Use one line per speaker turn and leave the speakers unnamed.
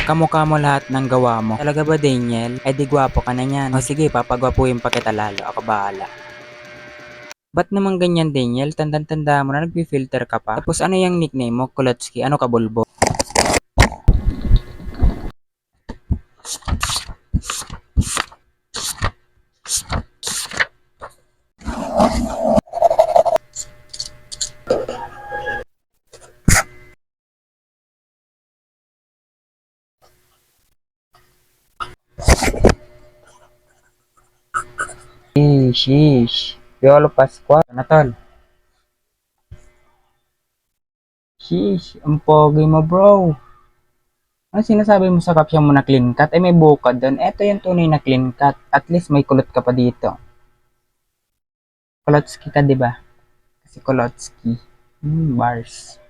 Kamukha mo lahat ng gawa mo. Talaga ba, Daniel? Eh di gwapo ka na niyan. O sige, papagwapuhin pa kita lalo. Ako bahala. Ba't naman ganyan, Daniel? Tandang-tanda mo na nagpi-filter ka pa. Tapos ano yung nickname mo, Kulotsky? Ano ka, Bulbo? Sheesh. Piolo Pascual. Ano tol? Sheesh. Ang pogi mo, bro. Ano sinasabi mo sa caption mo na clean cut? Eh may bukod doon. Eto yung tunay na clean cut. At least may kulot ka pa dito. Kulotsky ka, di ba? Kasi Kulotsky. Bars.